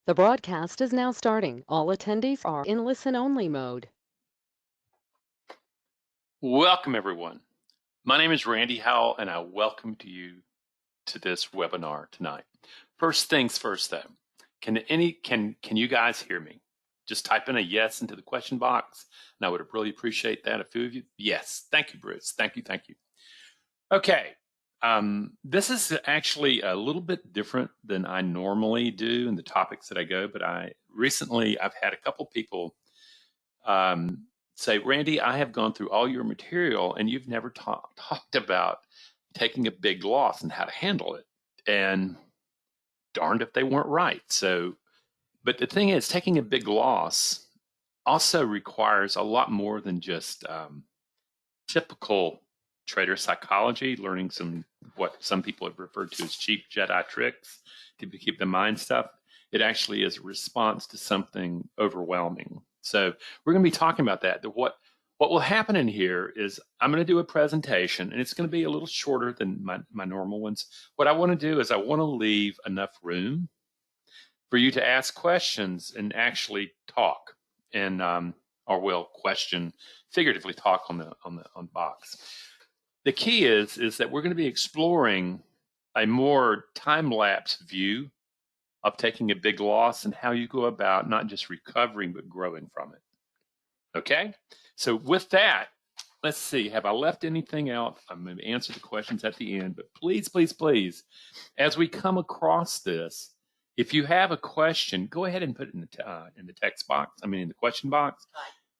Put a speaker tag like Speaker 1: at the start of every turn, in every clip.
Speaker 1: The broadcast is now starting. All attendees are in listen-only mode.
Speaker 2: Welcome, everyone. My name is Randy Howell, and I welcome you to this webinar tonight. First things first, though. Can you guys hear me? Just type in a yes into the question box, and I would really appreciate that. A few of you, yes. Thank you, Bruce. Thank you. Okay. This is actually a little bit different than I normally do in the topics that I go, but I've had a couple people say, Randy, I have gone through all your material and you've never talked about taking a big loss and how to handle it. And darned if they weren't right. But the thing is, taking a big loss also requires a lot more than just typical trader psychology, learning what some people have referred to as cheap Jedi tricks to keep the mind stuff. It actually is a response to something overwhelming. So we're going to be talking about that. What will happen in here is I'm going to do a presentation, and it's going to be a little shorter than my normal ones. What I want to do is I want to leave enough room for you to ask questions and actually talk, and figuratively talk on the box. The key is that we're going to be exploring a more time-lapse view of taking a big loss and how you go about not just recovering, but growing from it. Okay? So with that, let's see. Have I left anything out? I'm going to answer the questions at the end, but please, as we come across this, if you have a question, go ahead and put it in the text box. In the question box.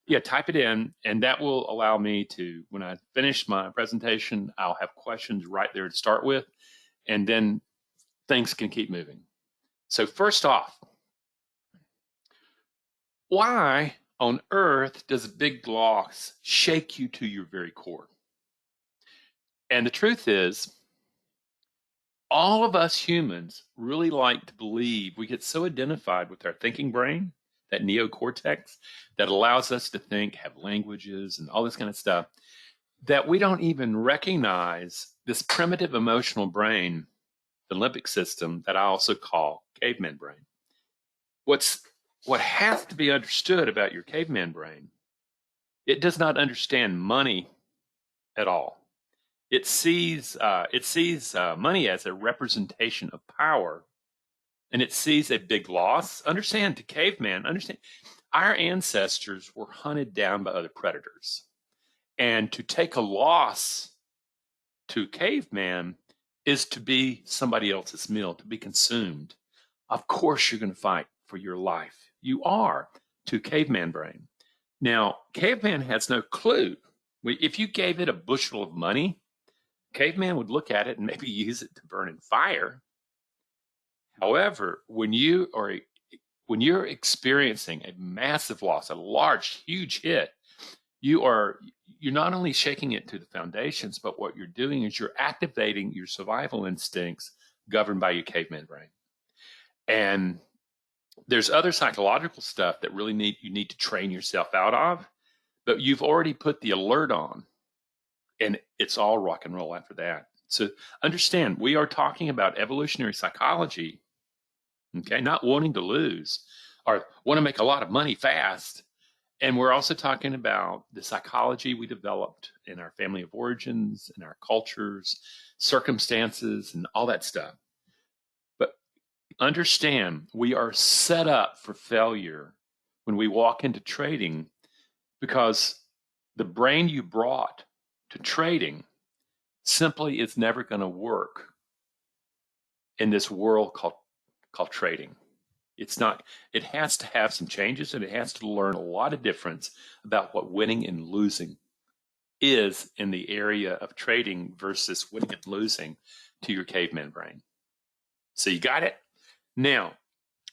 Speaker 2: Yeah, type it in, and that will allow me to, when I finish my presentation, I'll have questions right there to start with, and then things can keep moving. So first off, why on earth does a big loss shake you to your very core? And the truth is, all of us humans really like to believe, we get so identified with our thinking brain, that neocortex that allows us to think, have languages and all this kind of stuff, that we don't even recognize this primitive emotional brain, the limbic system, that I also call caveman brain. What has to be understood about your caveman brain, it does not understand money at all. It sees money as a representation of power, and it sees a big loss. Understand, our ancestors were hunted down by other predators. And to take a loss to caveman is to be somebody else's meal, to be consumed. Of course, you're going to fight for your life. You are, to caveman brain. Now, caveman has no clue. If you gave it a bushel of money, caveman would look at it and maybe use it to burn in fire. However, when you're experiencing a massive loss, a large, huge hit, you're not only shaking it to the foundations, but what you're doing is you're activating your survival instincts governed by your caveman brain. And there's other psychological stuff that you need to train yourself out of, but you've already put the alert on, and it's all rock and roll after that. So understand, we are talking about evolutionary psychology. Okay, not wanting to lose or want to make a lot of money fast. And we're also talking about the psychology we developed in our family of origins, in our cultures, circumstances, and all that stuff. But understand, we are set up for failure when we walk into trading, because the brain you brought to trading simply is never going to work in this world called trading. It has to have some changes, and it has to learn a lot of difference about what winning and losing is in the area of trading versus winning and losing to your caveman brain. So you got it? Now,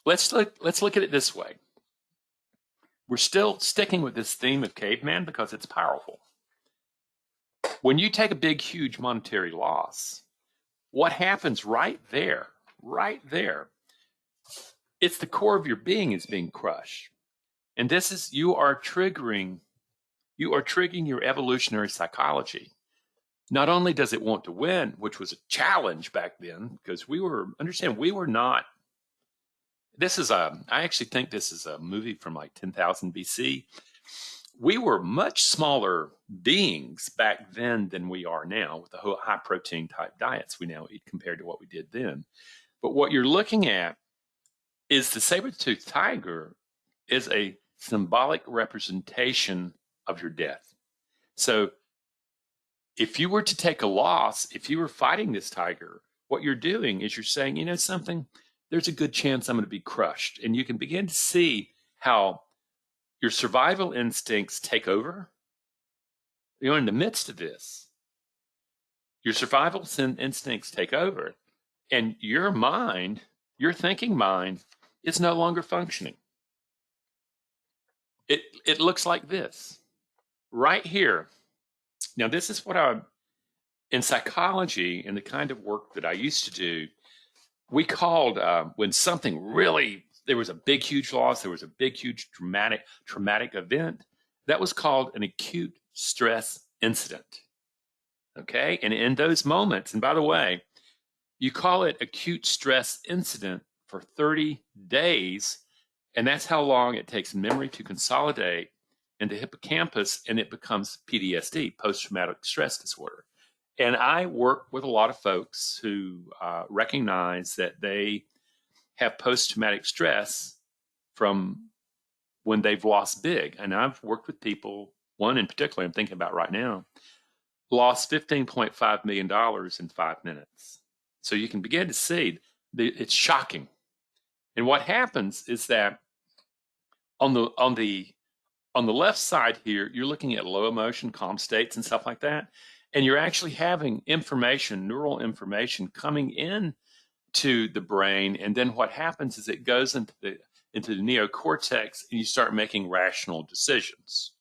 Speaker 2: let's look at it this way. We're still sticking with this theme of caveman because it's powerful. When you take a big, huge monetary loss, what happens right there, it's the core of your being is being crushed. And you are triggering your evolutionary psychology. Not only does it want to win, which was a challenge back then, because we were not I actually think this is a movie from like 10,000 BC. We were much smaller beings back then than we are now with the whole high protein type diets we now eat compared to what we did then. But what you're looking at is the saber-toothed tiger is a symbolic representation of your death. So if you were to take a loss, if you were fighting this tiger, what you're doing is you're saying, you know something, there's a good chance I'm going to be crushed. And you can begin to see how your survival instincts take over. You're in the midst of this. Your survival instincts take over, and your mind, your thinking mind, is no longer functioning. It looks like this right here. Now, this is what in psychology and the kind of work that I used to do, we called when something really, there was a big, huge loss, there was a big, huge traumatic event, that was called an acute stress incident. Okay. And in those moments, and by the way, you call it acute stress incident for 30 days, and that's how long it takes memory to consolidate in the hippocampus, and it becomes PTSD, post-traumatic stress disorder. And I work with a lot of folks who recognize that they have post-traumatic stress from when they've lost big. And I've worked with people, one in particular I'm thinking about right now, lost $15.5 million in 5 minutes. So you can begin to see it's shocking. And what happens is that on the left side here, you're looking at low emotion, calm states and stuff like that. And you're actually having information, neural information coming in to the brain. And then what happens is it goes into the neocortex and you start making rational decisions.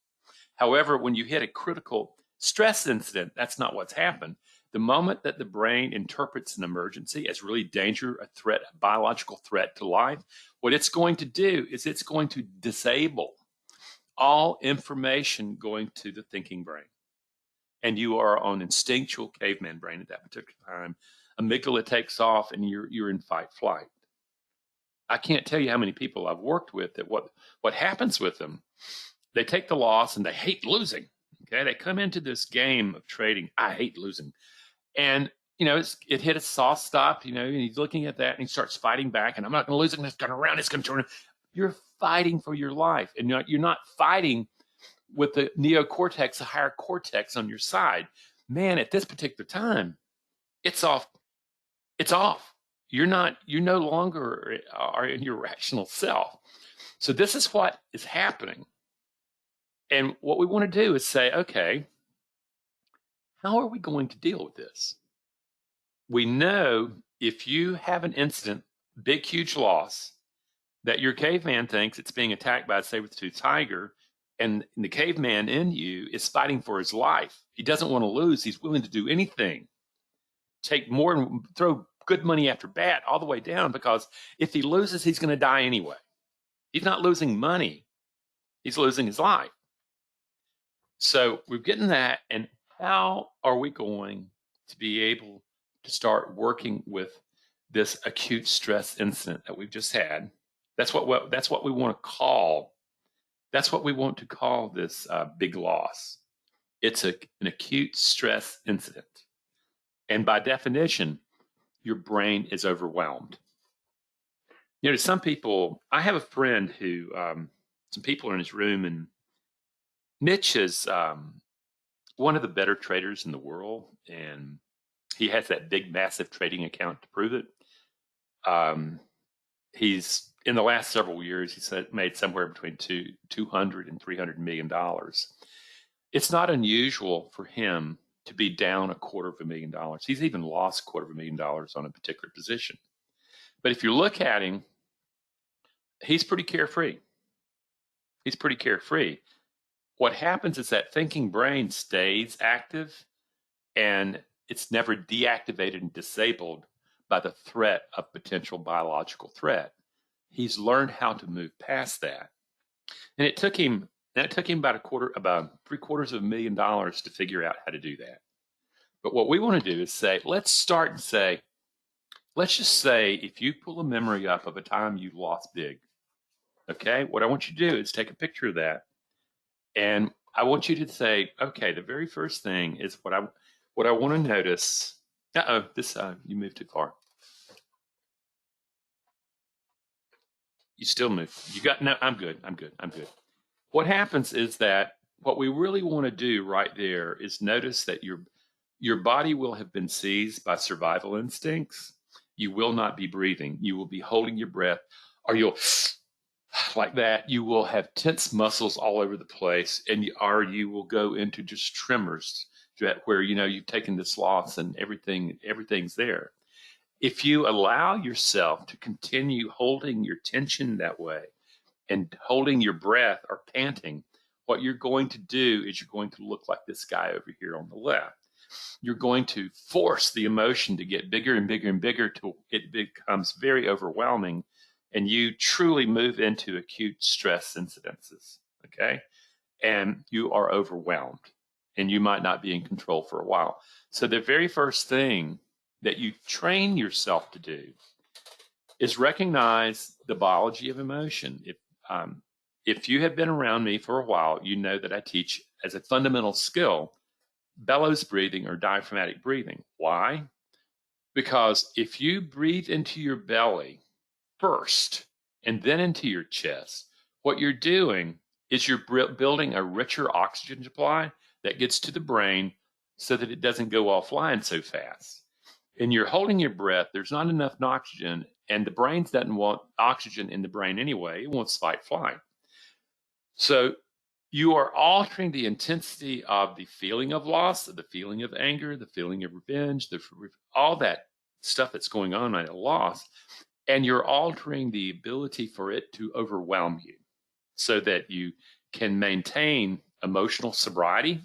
Speaker 2: However, when you hit a critical stress incident, that's not what's happened. The moment that the brain interprets an emergency as really danger, a threat, a biological threat to life, what it's going to do is it's going to disable all information going to the thinking brain. And you are on instinctual caveman brain at that particular time. Amygdala takes off and you're in fight flight. I can't tell you how many people I've worked with that what happens with them, they take the loss and they hate losing. Okay, they come into this game of trading. I hate losing. And, you know, it hit a soft stop, you know, and he's looking at that and he starts fighting back. And I'm not going to lose it. It's going around. It's going to turn. You're fighting for your life. And you're not fighting with the neocortex, the higher cortex on your side. Man, at this particular time, it's off. It's off. You no longer are in your rational self. So this is what is happening. And what we want to do is say, okay, how are we going to deal with this? We know if you have an incident, big, huge loss, that your caveman thinks it's being attacked by a saber-toothed tiger, and the caveman in you is fighting for his life. He doesn't want to lose. He's willing to do anything, take more and throw good money after bad all the way down, because if he loses, he's going to die anyway. He's not losing money. He's losing his life. So we're getting that, and how are we going to be able to start working with this acute stress incident that we've just had? That's what we want to call. That's what we want to call this big loss. It's an acute stress incident, and by definition, your brain is overwhelmed. You know, some people. I have a friend who. Some people are in his room, and Mitch is one of the better traders in the world, and he has that big, massive trading account to prove it. He's in the last several years, he's made somewhere between $200 and $300 million. It's not unusual for him to be down $250,000. He's even lost $250,000 on a particular position. But if you look at him, he's pretty carefree. He's pretty carefree. What happens is that thinking brain stays active, and it's never deactivated and disabled by the threat of potential biological threat. He's learned how to move past that. And it took him about $750,000 to figure out how to do that. But what we want to do is say, let's start and say, let's just say if you pull a memory up of a time you lost big, okay, what I want you to do is take a picture of that, and I want you to say, okay, the very first thing is what I want to notice. Uh-oh, this you moved too far. You still move. You got no. I'm good. I'm good. I'm good. What happens is that what we really want to do right there is notice that your body will have been seized by survival instincts. You will not be breathing. You will be holding your breath, or you'll like that. You will have tense muscles all over the place, and you will go into just tremors where you've taken this loss and everything's there. If you allow yourself to continue holding your tension that way and holding your breath or panting, what you're going to do is you're going to look like this guy over here on the left. You're going to force the emotion to get bigger and bigger and bigger till it becomes very overwhelming, and you truly move into acute stress incidences. Okay. And you are overwhelmed, and you might not be in control for a while. So, the very first thing that you train yourself to do is recognize the biology of emotion. If you have been around me for a while, you know that I teach as a fundamental skill bellows breathing or diaphragmatic breathing. Why? Because if you breathe into your belly first and then into your chest, what you're doing is you're building a richer oxygen supply that gets to the brain so that it doesn't go offline so fast. And you're holding your breath, there's not enough oxygen, and the brain doesn't want oxygen in the brain anyway. It wants fight flight. So you are altering the intensity of the feeling of loss, the feeling of anger, the feeling of revenge, all that stuff that's going on at a loss, and you're altering the ability for it to overwhelm you so that you can maintain emotional sobriety.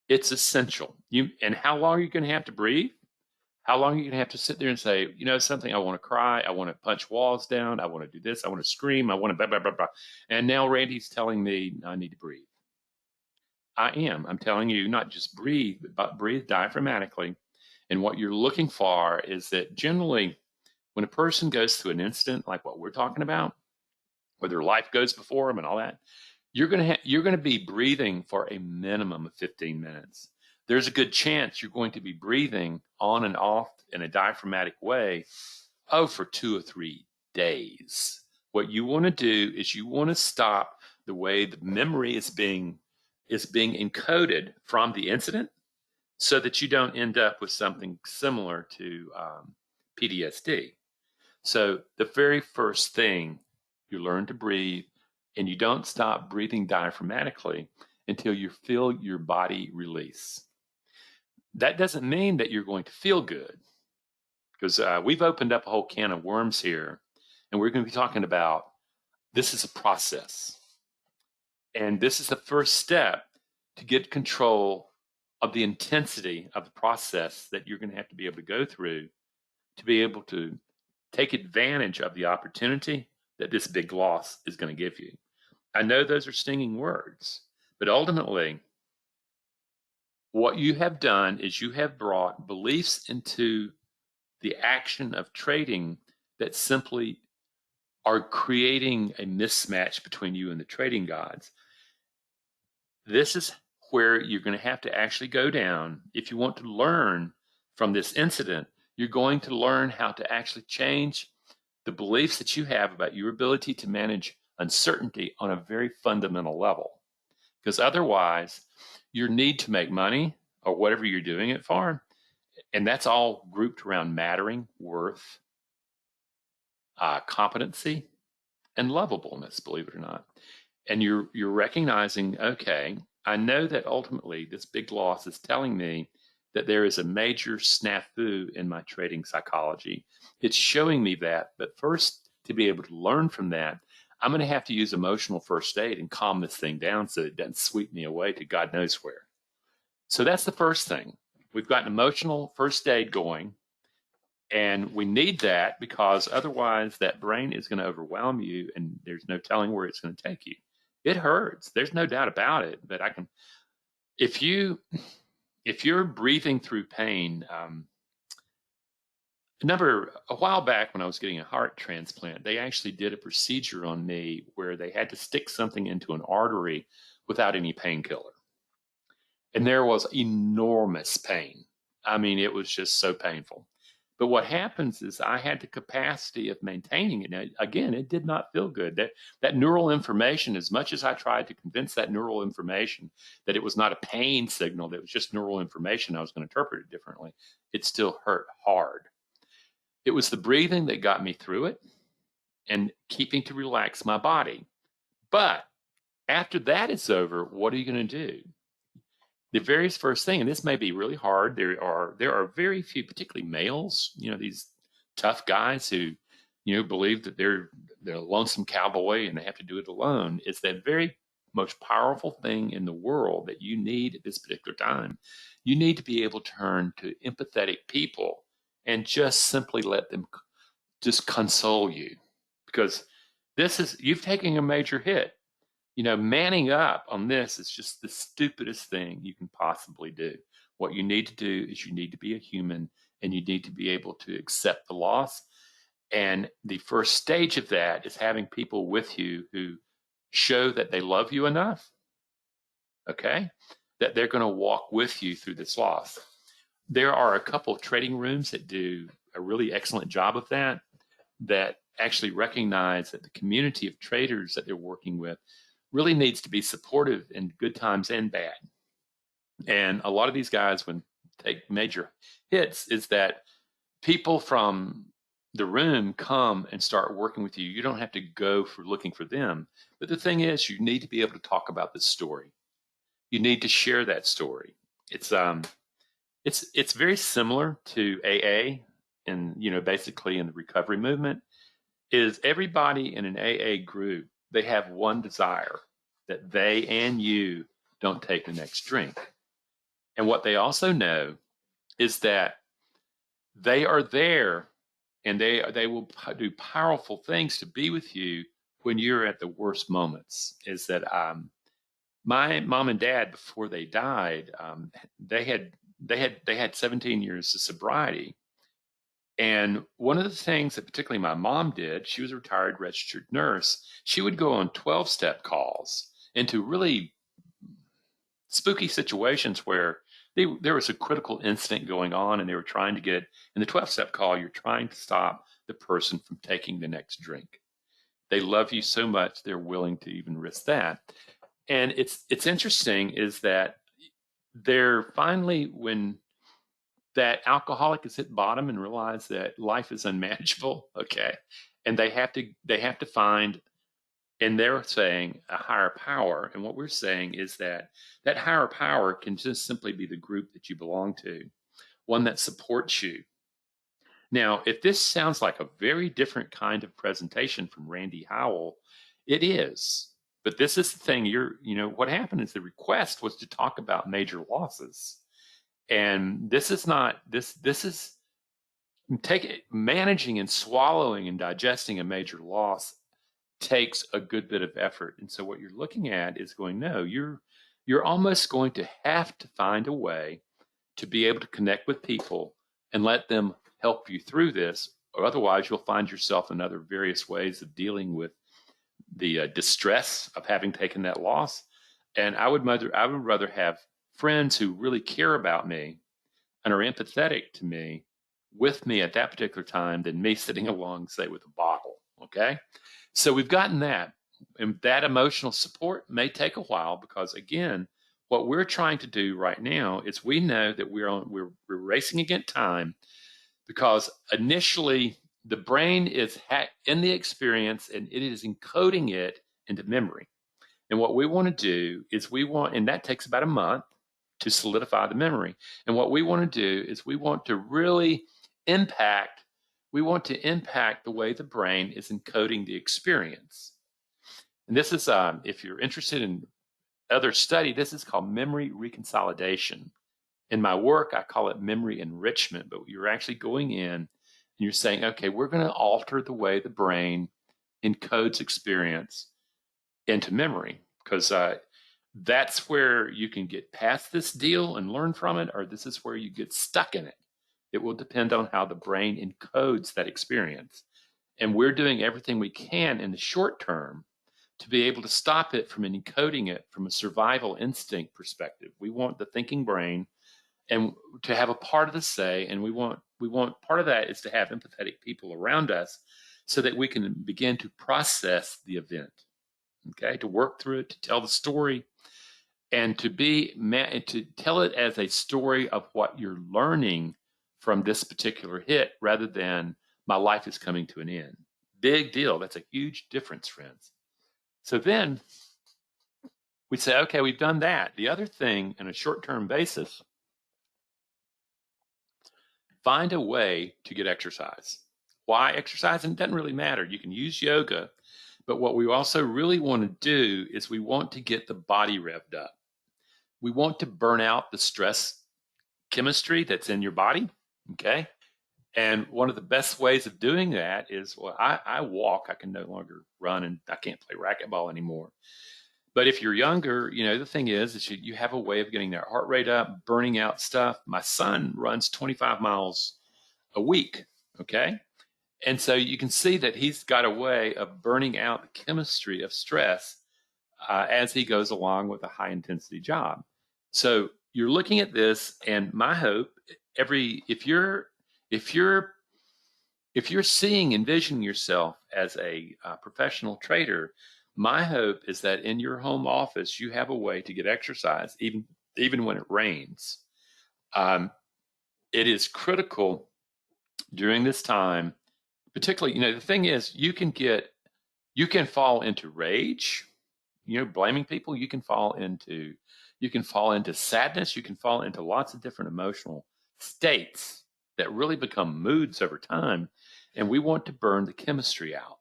Speaker 2: It's essential. And how long are you going to have to breathe? How long are you going to have to sit there and say, something, I want to cry, I want to punch walls down, I want to do this, I want to scream, I want to blah, blah, blah, blah. And now Randy's telling me I need to breathe. I am. I'm telling you, not just breathe, but breathe diaphragmatically. And what you're looking for is that generally, when a person goes through an incident like what we're talking about, where their life goes before them and all that, you're going to be breathing for a minimum of 15 minutes. There's a good chance you're going to be breathing on and off in a diaphragmatic way, for 2 or 3 days. What you want to do is you want to stop the way the memory is being encoded from the incident, so that you don't end up with something similar to PTSD. So the very first thing, you learn to breathe, and you don't stop breathing diaphragmatically until you feel your body release. That doesn't mean that you're going to feel good, because we've opened up a whole can of worms here, and we're going to be talking about this is a process. And this is the first step to get control of the intensity of the process that you're going to have to be able to go through to be able to take advantage of the opportunity that this big loss is going to give you. I know those are stinging words, but ultimately, what you have done is you have brought beliefs into the action of trading that simply are creating a mismatch between you and the trading gods. This is where you're going to have to actually go down. If you want to learn from this incident, you're going to learn how to actually change the beliefs that you have about your ability to manage uncertainty on a very fundamental level. Because otherwise, your need to make money or whatever you're doing it for, and that's all grouped around mattering, worth, competency, and lovableness, believe it or not. And you're recognizing, okay, I know that ultimately this big loss is telling me that there is a major snafu in my trading psychology. It's showing me that, but first, to be able to learn from that, I'm going to have to use emotional first aid and calm this thing down so it doesn't sweep me away to God knows where. So that's the first thing. We've got an emotional first aid going, and we need that because otherwise that brain is going to overwhelm you, and there's no telling where it's going to take you. It hurts. There's no doubt about it. But if you're breathing through pain, A while back when I was getting a heart transplant, they actually did a procedure on me where they had to stick something into an artery without any painkiller. And there was enormous pain. I mean, it was just so painful. But what happens is I had the capacity of maintaining it. Now, again, it did not feel good. That neural information, as much as I tried to convince that neural information that it was not a pain signal, that it was just neural information, I was going to interpret it differently, it still hurt hard. It was the breathing that got me through it and keeping to relax my body. But after that is over, what are you going to do? The very first thing, and this may be really hard, there are very few, particularly males, these tough guys who, believe that they're a lonesome cowboy and they have to do it alone. It's that very most powerful thing in the world that you need at this particular time. You need to be able to turn to empathetic people and just simply let them just console you, because you've taken a major hit. Manning up on this is just the stupidest thing you can possibly do. What you need to do is you need to be a human, and you need to be able to accept the loss. And the first stage of that is having people with you who show that they love you enough, okay, that they're going to walk with you through this loss. There are a couple of trading rooms that do a really excellent job of that actually recognize that the community of traders that they're working with really needs to be supportive in good times and bad. And a lot of these guys, when take major hits, is that people from the room come and start working with you. You don't have to go for looking for them. But the thing is, you need to be able to talk about this story. You need to share that story. It's very similar to AA, and basically in the recovery movement, is everybody in an AA group, they have one desire, that they and you don't take the next drink. And what they also know is that they are there, and they will do powerful things to be with you when you're at the worst moments. Is that my mom and dad, before they died, they had 17 years of sobriety. And one of the things that particularly my mom did, she was a retired registered nurse. She would go on 12-step calls into really spooky situations where there was a critical incident going on, and they were trying to get, in the 12-step call, you're trying to stop the person from taking the next drink. They love you so much, they're willing to even risk that. And it's interesting is that they're finally, when that alcoholic has hit bottom and realized that life is unmanageable, okay, and they have to find, and they're saying, a higher power. And what we're saying is that higher power can just simply be the group that you belong to, one that supports you. Now, if this sounds like a very different kind of presentation from Randy Howell, it is. But this is the thing, what happened is the request was to talk about major losses. And this is managing and swallowing and digesting a major loss takes a good bit of effort. And so what you're looking at is going, no, you're almost going to have to find a way to be able to connect with people and let them help you through this, or otherwise you'll find yourself in other various ways of dealing with the distress of having taken that loss. And I would rather have friends who really care about me and are empathetic to me with me at that particular time than me sitting along, say, with a bottle. Okay, so we've gotten that, and that emotional support may take a while, because again, what we're trying to do right now is, we know that we're racing against time, because initially the brain is in the experience and it is encoding it into memory. And what we want to do is and that takes about a month to solidify the memory. And what we want to do is we want to impact the way the brain is encoding the experience. And this is, if you're interested in other study, this is called memory reconsolidation. In my work, I call it memory enrichment, but you're actually going in and you're saying, okay, we're going to alter the way the brain encodes experience into memory, because that's where you can get past this deal and learn from it, or this is where you get stuck in it It will depend on how the brain encodes that experience. And we're doing everything we can in the short term to be able to stop it from encoding it from a survival instinct perspective. We want the thinking brain and to have a part of the say, and we want part of that is to have empathetic people around us so that we can begin to process the event, okay, to work through it, to tell the story, and to tell it as a story of what you're learning from this particular hit rather than my life is coming to an end. Big deal. That's a huge difference, friends. So then we say, okay, we've done that. The other thing, on a short-term basis, find a way to get exercise. Why exercise? And it doesn't really matter. You can use yoga, but what we also really want to do is we want to get the body revved up. We want to burn out the stress chemistry that's in your body, okay? And one of the best ways of doing that is, well, I walk. I can no longer run, and I can't play racquetball anymore. But if you're younger, the thing is you have a way of getting that heart rate up, burning out stuff. My son runs 25 miles a week, okay? And so you can see that he's got a way of burning out the chemistry of stress as he goes along with a high-intensity job. So you're looking at this, and my hope, if you're envisioning yourself as a professional trader, my hope is that in your home office, you have a way to get exercise, even when it rains. It is critical during this time, particularly, the thing is, you can fall into rage, blaming people. You can fall into sadness. You can fall into lots of different emotional states that really become moods over time. And we want to burn the chemistry out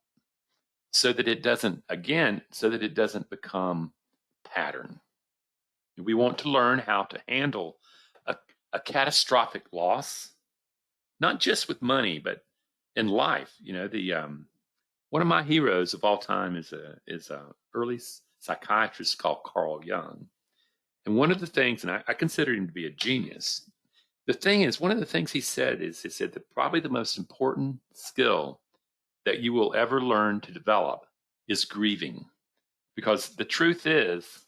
Speaker 2: so that it doesn't become pattern. We want to learn how to handle a catastrophic loss, not just with money, but in life. One of my heroes of all time is a early psychiatrist called Carl Jung. And one of the things, and I consider him to be a genius, the thing is, one of the things he said that probably the most important skill that you will ever learn to develop is grieving. Because the truth is,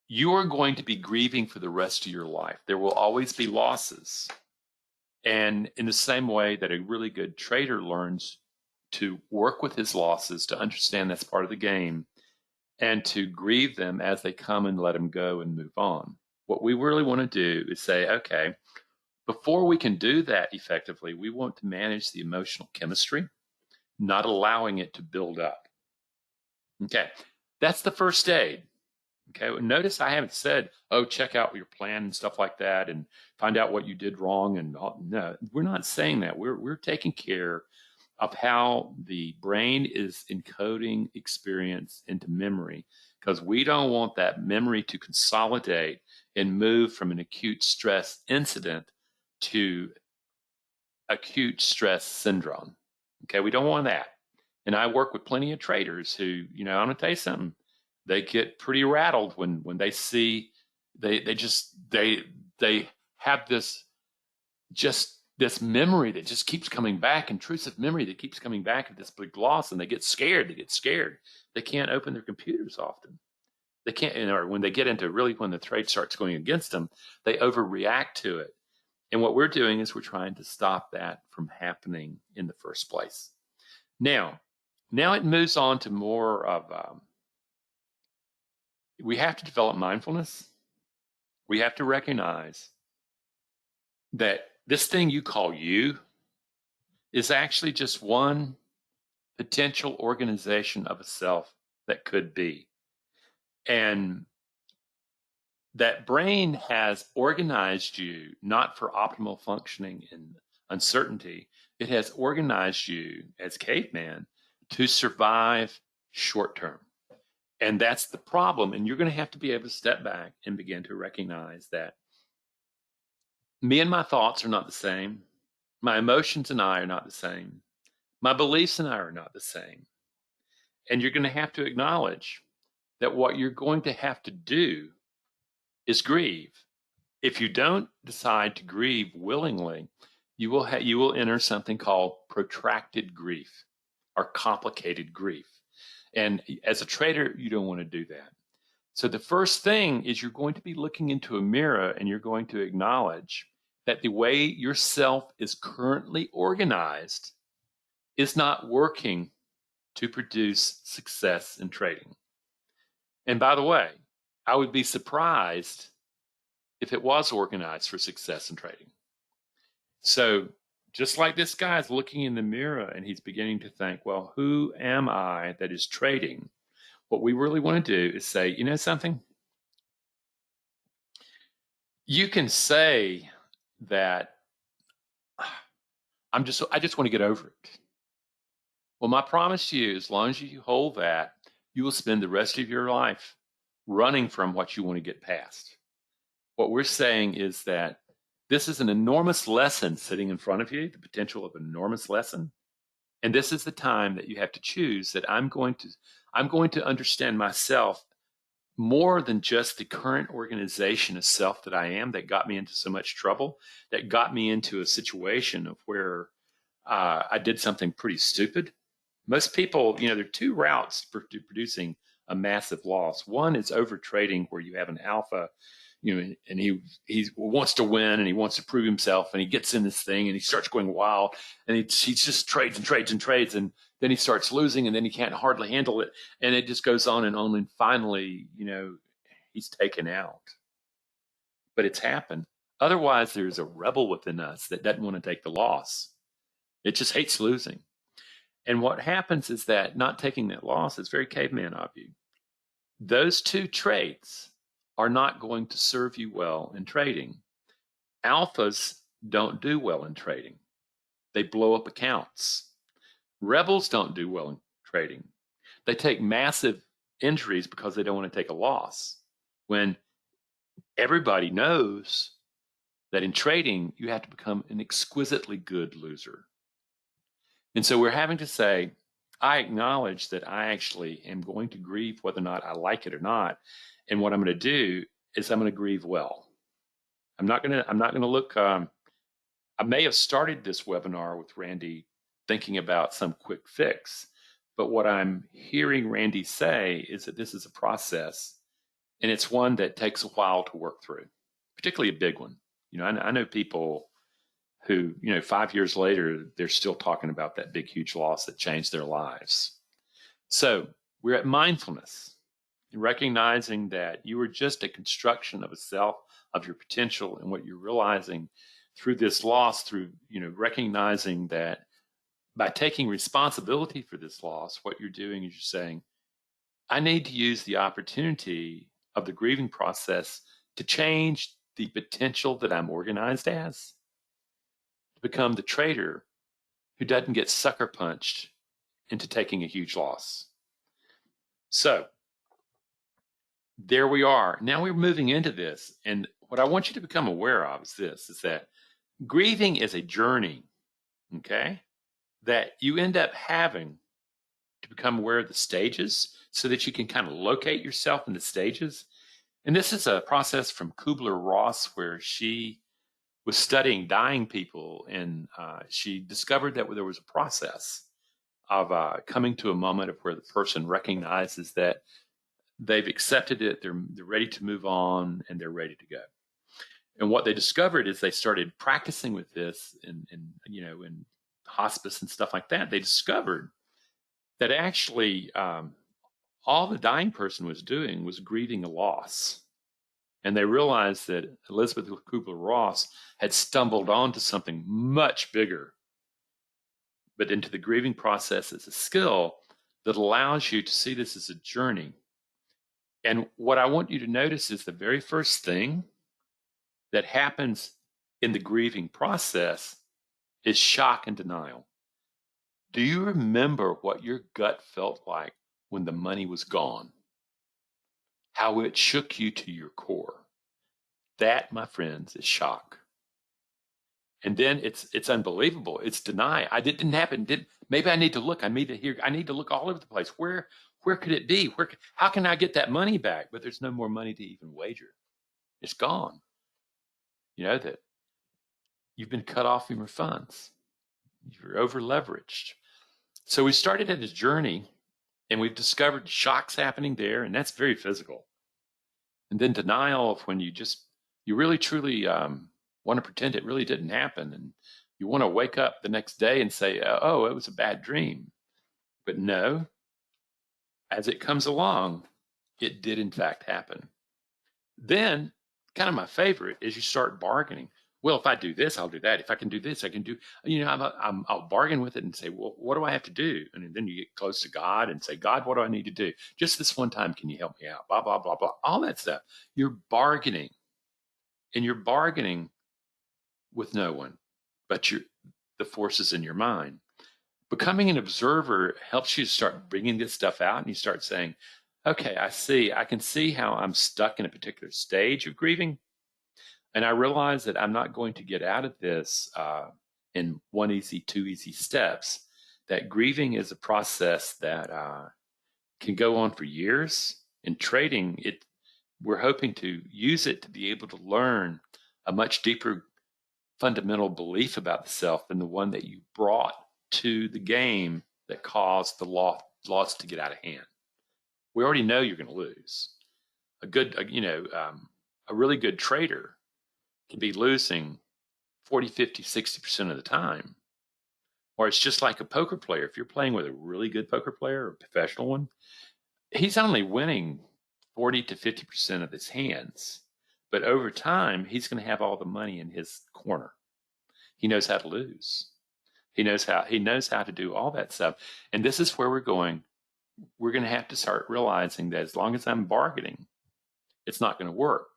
Speaker 2: you are going to be grieving for the rest of your life. There will always be losses. And in the same way that a really good trader learns to work with his losses, to understand that's part of the game, and to grieve them as they come and let them go and move on. What we really want to do is say, okay, before we can do that effectively, we want to manage the emotional chemistry, not allowing it to build up. Okay, that's the first aid. Okay, notice I haven't said, oh, check out your plan and stuff like that and find out what you did wrong. And no, we're not saying that. We're taking care of how the brain is encoding experience into memory, because we don't want that memory to consolidate and move from an acute stress incident to acute stress syndrome. Okay, we don't want that. And I work with plenty of traders who, I'm going to tell you something, they get pretty rattled when they see they have this memory that just keeps coming back, intrusive memory that keeps coming back of this big loss, and they get scared. They can't open their computers often. They can't, or when they get into when the trade starts going against them, they overreact to it. And what we're doing is we're trying to stop that from happening in the first place. Now it moves on to more of, we have to develop mindfulness. We have to recognize that this thing you call you is actually just one potential organization of a self that could be. And that brain has organized you not for optimal functioning in uncertainty. It has organized you as caveman to survive short term. And that's the problem. And you're going to have to be able to step back and begin to recognize that me and my thoughts are not the same. My emotions and I are not the same. My beliefs and I are not the same. And you're going to have to acknowledge that what you're going to have to do is grieve. If you don't decide to grieve willingly, you will enter something called protracted grief or complicated grief. And as a trader, you don't want to do that. So the first thing is you're going to be looking into a mirror and you're going to acknowledge that the way yourself is currently organized is not working to produce success in trading. And by the way, I would be surprised if it was organized for success in trading. So just like this guy is looking in the mirror and he's beginning to think, well, who am I that is trading? What we really want to do is say, you know something? You can say that I just want to get over it. Well, my promise to you, as long as you hold that, you will spend the rest of your life running from what you want to get past. What we're saying is that this is an enormous lesson sitting in front of you, the potential of an enormous lesson. And this is the time that you have to choose that I'm going to understand myself more than just the current organization of self that I am that got me into so much trouble, that got me into a situation of where I did something pretty stupid. Most people, there are two routes for producing a massive loss. One is over trading, where you have an alpha, and he wants to win and he wants to prove himself, and he gets in this thing and he starts going wild, and he just trades and trades and trades, and then he starts losing, and then he can't hardly handle it, and it just goes on, and finally, he's taken out. But it's happened. Otherwise, there's a rebel within us that doesn't want to take the loss. It just hates losing. And what happens is that not taking that loss is very caveman of you. Those two traits are not going to serve you well in trading. Alphas don't do well in trading. They blow up accounts. Rebels don't do well in trading. They take massive injuries because they don't want to take a loss. When everybody knows that in trading, you have to become an exquisitely good loser. And so we're having to say, I acknowledge that I actually am going to grieve whether or not I like it or not. And what I'm going to do is I'm going to grieve well. I'm not going to look, I may have started this webinar with Rande thinking about some quick fix, but what I'm hearing Rande say is that this is a process, and it's one that takes a while to work through, particularly a big one. I know people who, 5 years later, they're still talking about that big, huge loss that changed their lives. So we're at mindfulness, recognizing that you are just a construction of a self, of your potential, and what you're realizing through this loss, through, recognizing that by taking responsibility for this loss, what you're doing is you're saying, I need to use the opportunity of the grieving process to change the potential that I'm organized as, to become the trader who doesn't get sucker punched into taking a huge loss. So there we are. Now we're moving into this. And what I want you to become aware of is this, is that grieving is a journey, okay, that you end up having to become aware of the stages so that you can kind of locate yourself in the stages. And this is a process from Kubler-Ross, where she was studying dying people, and she discovered that there was a process of coming to a moment of where the person recognizes that they've accepted it, they're ready to move on, and they're ready to go. And what they discovered is they started practicing with this in hospice and stuff like that. They discovered that actually all the dying person was doing was grieving a loss. And they realized that Elizabeth Kubler-Ross had stumbled onto something much bigger, but into the grieving process as a skill that allows you to see this as a journey. And what I want you to notice is the very first thing that happens in the grieving process is shock and denial. Do you remember what your gut felt like when the money was gone? How it shook you to your core? That, my friends, is shock. And then it's unbelievable. It's denial. It didn't happen. Maybe I need to look. I need to hear. I need to look all over the place. Where could it be? How can I get that money back? But there's no more money to even wager. It's gone. that you've been cut off from your funds. You're over leveraged. So we started at a journey, and we've discovered shocks happening there, and that's very physical. And then denial of when you really truly want to pretend it really didn't happen, and you want to wake up the next day and say, oh, it was a bad dream. But no, as it comes along, it did in fact happen. Then, kind of my favorite is you start bargaining. Well, if I do this, I'll do that. If I can do this, I can do. I'll bargain with it and say, well, what do I have to do? And then you get close to God and say, God, what do I need to do? Just this one time, can you help me out? Blah blah blah blah. All that stuff. You're bargaining, and you're bargaining with no one, but the forces in your mind. Becoming an observer helps you start bringing this stuff out, and you start saying, okay, I can see how I'm stuck in a particular stage of grieving. And I realize that I'm not going to get out of this in one easy, two easy steps. That grieving is a process that can go on for years. In trading, we're hoping to use it to be able to learn a much deeper fundamental belief about the self than the one that you brought to the game that caused the loss to get out of hand. We already know you're going to lose. A really good trader can be losing 40, 50, 60% of the time. Or it's just like a poker player. If you're playing with a really good poker player or a professional one, he's only winning 40 to 50% of his hands. But over time, he's going to have all the money in his corner. He knows how to lose. He knows how to do all that stuff. And this is where we're going. We're going to have to start realizing that as long as I'm bargaining, it's not going to work.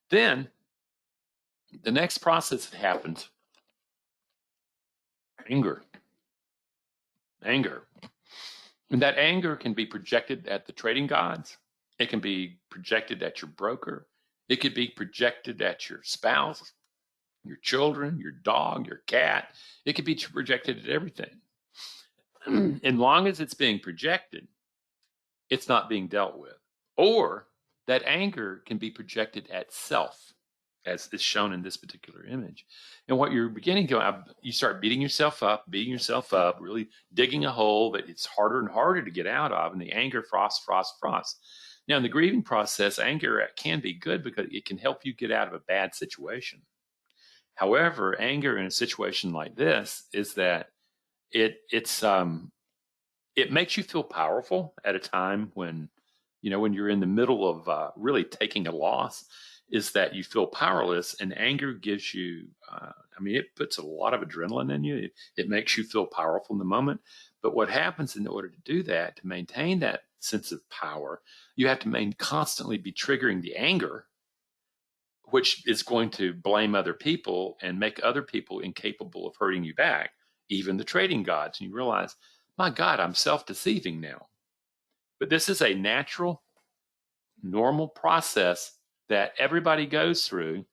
Speaker 2: Then the next process that happens, anger. And that anger can be projected at the trading gods. It can be projected at your broker. It could be projected at your spouse, your children, your dog, your cat. It could be projected at everything. As long as it's being projected, it's not being dealt with. Or that anger can be projected at self, as is shown in this particular image. And what you're beginning to, you start beating yourself up, really digging a hole that it's harder and harder to get out of, and the anger frosts. Now, in the grieving process, anger can be good because it can help you get out of a bad situation. However, anger in a situation like this is that it makes you feel powerful at a time when you're in the middle of really taking a loss, is that you feel powerless, and anger gives you, it puts a lot of adrenaline in you. It makes you feel powerful in the moment. But what happens in order to do that, to maintain that sense of power, you have to constantly be triggering the anger, which is going to blame other people and make other people incapable of hurting you back, even the trading gods. And you realize, my God, I'm self-deceiving now. But this is a natural, normal process that everybody goes through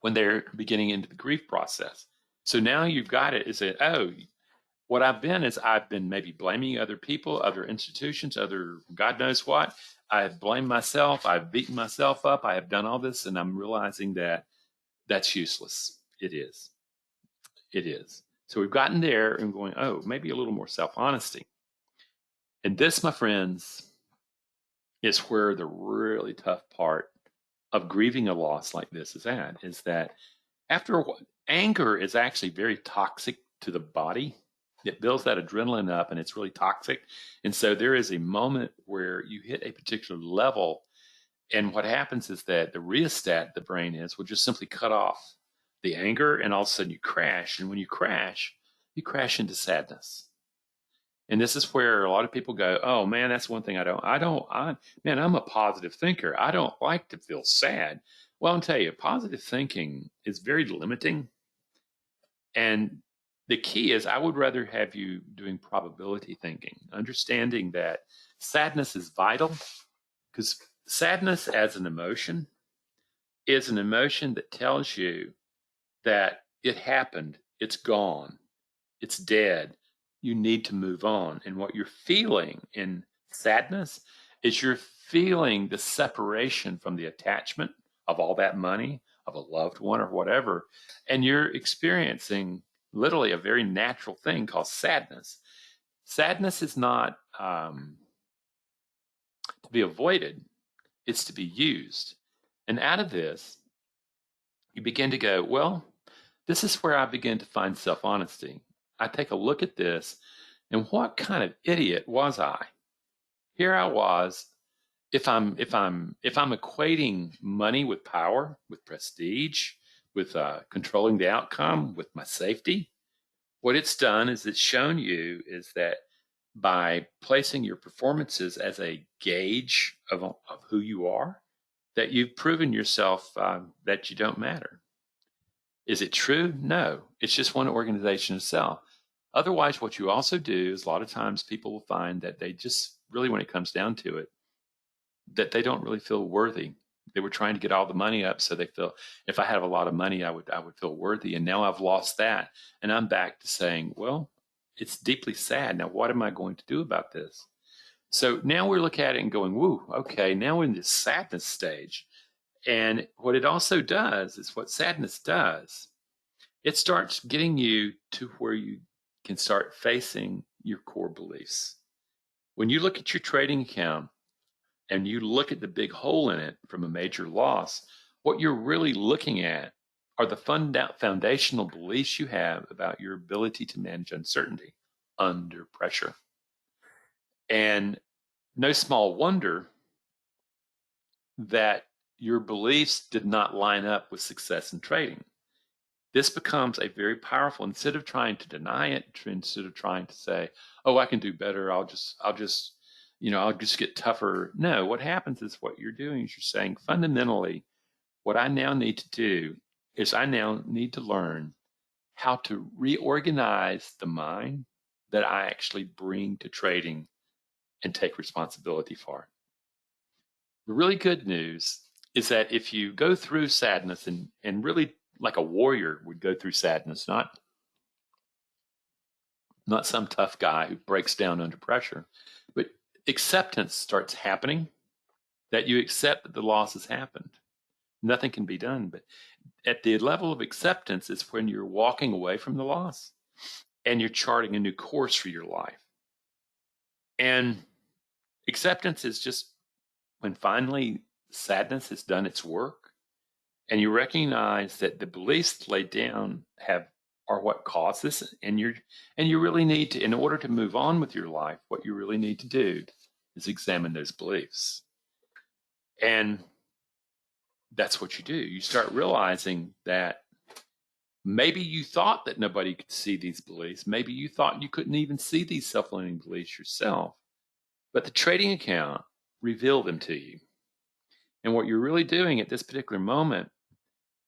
Speaker 2: when they're beginning into the grief process. So now you've got it. Is that, what I've been maybe blaming other people, other institutions, other God knows what. I have blamed myself. I've beaten myself up. I have done all this, and I'm realizing that that's useless. It is. So we've gotten there and going, maybe a little more self-honesty. And this, my friends, is where the really tough part of grieving a loss like this is at, is that after a while, anger is actually very toxic to the body. It builds that adrenaline up, and it's really toxic. And so there is a moment where you hit a particular level, and what happens is that the rheostat, the brain will just simply cut off the anger, and all of a sudden you crash. And when you crash into sadness. And this is where a lot of people go, oh man, that's one thing I'm a positive thinker. I don't like to feel sad. Well, I'll tell you, positive thinking is very limiting. And the key is, I would rather have you doing probability thinking, understanding that sadness is vital, because sadness as an emotion is an emotion that tells you that it happened, it's gone, it's dead, you need to move on. And what you're feeling in sadness is you're feeling the separation from the attachment of all that money, of a loved one or whatever, and you're experiencing literally a very natural thing called sadness. Sadness is not to be avoided, it's to be used. And out of this, you begin to go, well, this is where I begin to find self-honesty. I take a look at this, and what kind of idiot was I? Here I was. If I'm equating money with power, with prestige, with controlling the outcome, with my safety, what it's done is it's shown you is that by placing your performances as a gauge of who you are, that you've proven yourself that you don't matter. Is it true? No. It's just one organization itself. Otherwise, what you also do is a lot of times people will find that they just really, when it comes down to it, that they don't really feel worthy. They were trying to get all the money up, so they feel if I have a lot of money, I would feel worthy. And now I've lost that, and I'm back to saying, well, it's deeply sad. Now, what am I going to do about this? So now we're looking at it and going, woo, okay, now we're in this sadness stage. And what it also does is what sadness does, it starts getting you to where you can start facing your core beliefs. When you look at your trading account and you look at the big hole in it from a major loss, what you're really looking at are the foundational beliefs you have about your ability to manage uncertainty under pressure. And no small wonder that your beliefs did not line up with success in trading. This becomes a very powerful, instead of trying to deny it, instead of trying to say, oh, I can do better, I'll just get tougher. No, what happens is what you're doing is you're saying, fundamentally, what I now need to do is I now need to learn how to reorganize the mind that I actually bring to trading and take responsibility for. The really good news is that if you go through sadness and really like a warrior would go through sadness, not some tough guy who breaks down under pressure, but acceptance starts happening, that you accept that the loss has happened. Nothing can be done. But at the level of acceptance is when you're walking away from the loss and you're charting a new course for your life. And acceptance is just when finally sadness has done its work and you recognize that the beliefs laid down are what caused this, and you really need to, in order to move on with your life, what you really need to do is examine those beliefs. And that's what you do. You start realizing that maybe you thought that nobody could see these beliefs. Maybe you thought you couldn't even see these self-limiting beliefs yourself. But the trading account revealed them to you. And what you're really doing at this particular moment,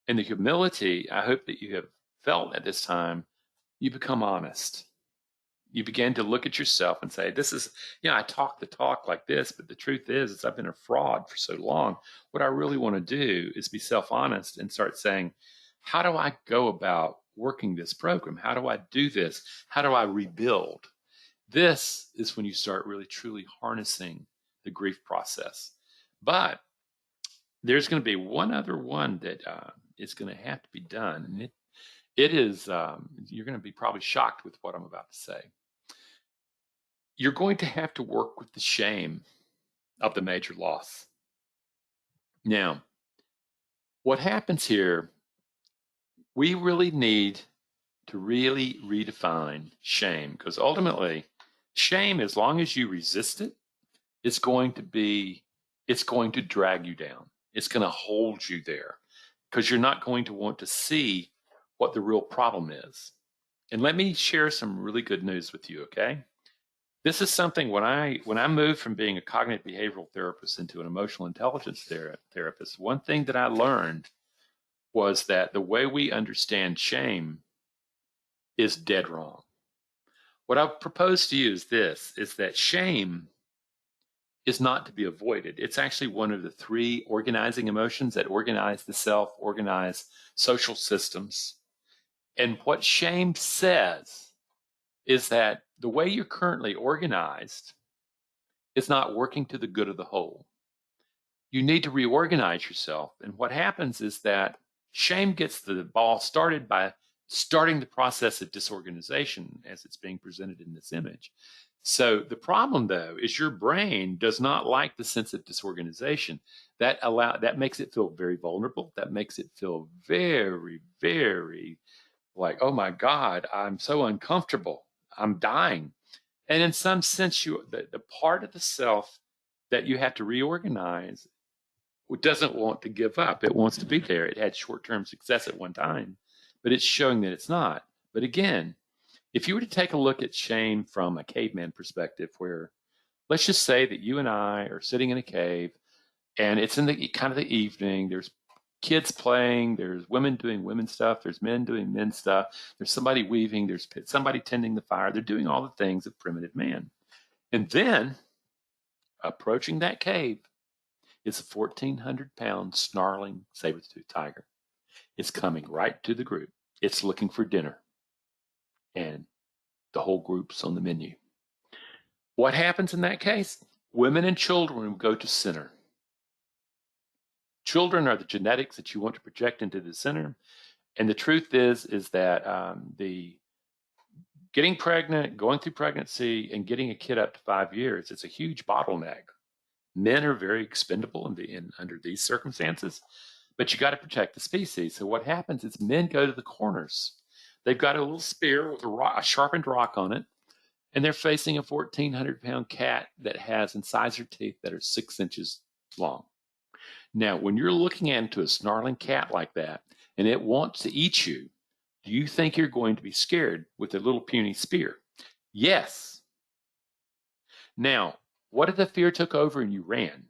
Speaker 2: and the humility I hope that you have felt at this time, you become honest. You begin to look at yourself and say, I talk the talk like this, but the truth is I've been a fraud for so long. What I really want to do is be self-honest and start saying, how do I go about working this program? How do I do this? How do I rebuild? This is when you start really truly harnessing the grief process. But there's going to be one other one that is going to have to be done. And it is, you're going to be probably shocked with what I'm about to say. You're going to have to work with the shame of the major loss. Now, what happens here, we really need to really redefine shame, because ultimately, shame, as long as you resist it, it's going to drag you down. It's going to hold you there because you're not going to want to see what the real problem is. And let me share some really good news with you, okay? This is something when I moved from being a cognitive behavioral therapist into an emotional intelligence therapist, one thing that I learned was that the way we understand shame is dead wrong. What I propose to you is that shame is not to be avoided. It's actually one of the three organizing emotions that organize the self, organize social systems. And what shame says is that the way you're currently organized is not working to the good of the whole. you need to reorganize yourself. And what happens is that shame gets the ball started by starting the process of disorganization as it's being presented in this image. So the problem, though, is your brain does not like the sense of disorganization. That makes it feel very vulnerable. That makes it feel very, very like, oh my God, I'm so uncomfortable. I'm dying. And in some sense, the part of the self that you have to reorganize doesn't want to give up. It wants to be there. It had short-term success at one time, but it's showing that it's not. But again, if you were to take a look at shame from a caveman perspective, where let's just say that you and I are sitting in a cave and it's in the kind of the evening, there's kids playing, there's women doing women stuff, there's men doing men stuff, there's somebody weaving, there's somebody tending the fire, they're doing all the things of primitive man. And then approaching that cave is a 1,400-pound snarling saber-toothed tiger. It's coming right to the group. It's looking for dinner. And the whole group's on the menu. What happens in that case? Women and children will go to center. Children are the genetics that you want to project into the center. And the truth is that the getting pregnant, going through pregnancy, and getting a kid up to 5 years, it's a huge bottleneck. Men are very expendable under these circumstances, but you got to protect the species. So what happens is men go to the corners. They've got a little spear with a sharpened rock on it, and they're facing a 1,400-pound cat that has incisor teeth that are 6 inches long. Now, when you're looking into a snarling cat like that, and it wants to eat you, do you think you're going to be scared with a little puny spear? Yes. Now, what if the fear took over and you ran?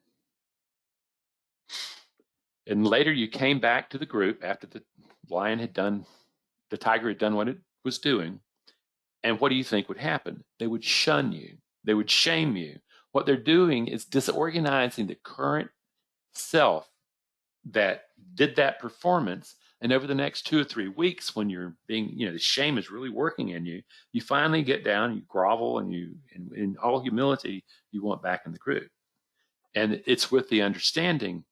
Speaker 2: And later you came back to the group after the tiger had done what it was doing. And what do you think would happen? They would shun you. They would shame you. What they're doing is disorganizing the current self that did that performance. And over the next 2 or 3 weeks, when you're being, the shame is really working in you, you finally get down, you grovel, and in all humility, you want back in the group. And it's with the understanding,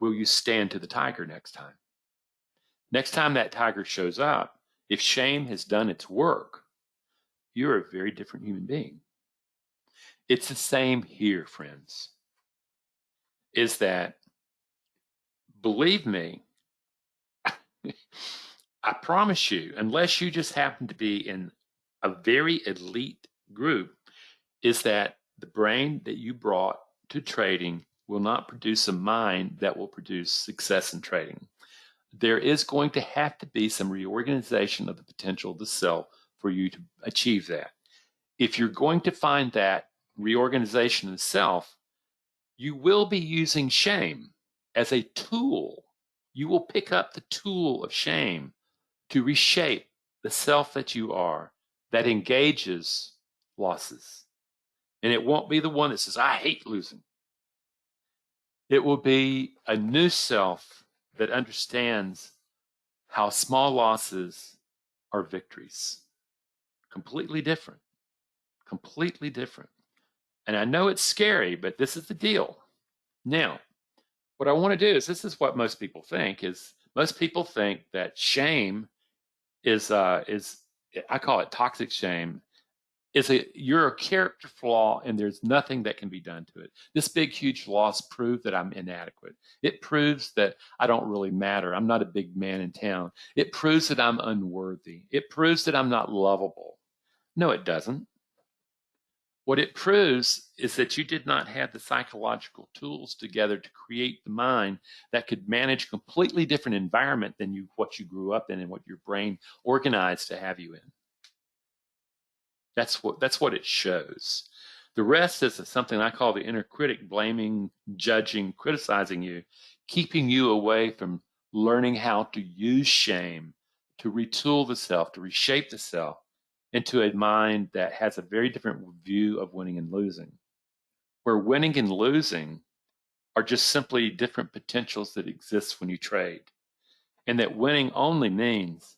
Speaker 2: will you stand to the tiger next time? Next time that tiger shows up, if shame has done its work, you're a very different human being. It's the same here, friends, is that, believe me, I promise you, unless you just happen to be in a very elite group, is that the brain that you brought to trading will not produce a mind that will produce success in trading. There is going to have to be some reorganization of the potential of the self for you to achieve that. If you're going to find that reorganization of the self, you will be using shame as a tool. You will pick up the tool of shame to reshape the self that you are that engages losses. And it won't be the one that says, I hate losing. It will be a new self that understands how small losses are victories. Completely different. Completely different. And I know it's scary, but this is the deal. Now, what I want to do is, this is what most people think, is most people think that shame is I call it toxic shame, you're a character flaw and there's nothing that can be done to it. This big, huge loss proved that I'm inadequate. It proves that I don't really matter. I'm not a big man in town. It proves that I'm unworthy. It proves that I'm not lovable. No, it doesn't. What it proves is that you did not have the psychological tools together to create the mind that could manage a completely different environment than what you grew up in and what your brain organized to have you in. That's what it shows. The rest is something I call the inner critic, blaming, judging, criticizing you, keeping you away from learning how to use shame to retool the self, to reshape the self into a mind that has a very different view of winning and losing, where winning and losing are just simply different potentials that exist when you trade, and that winning only means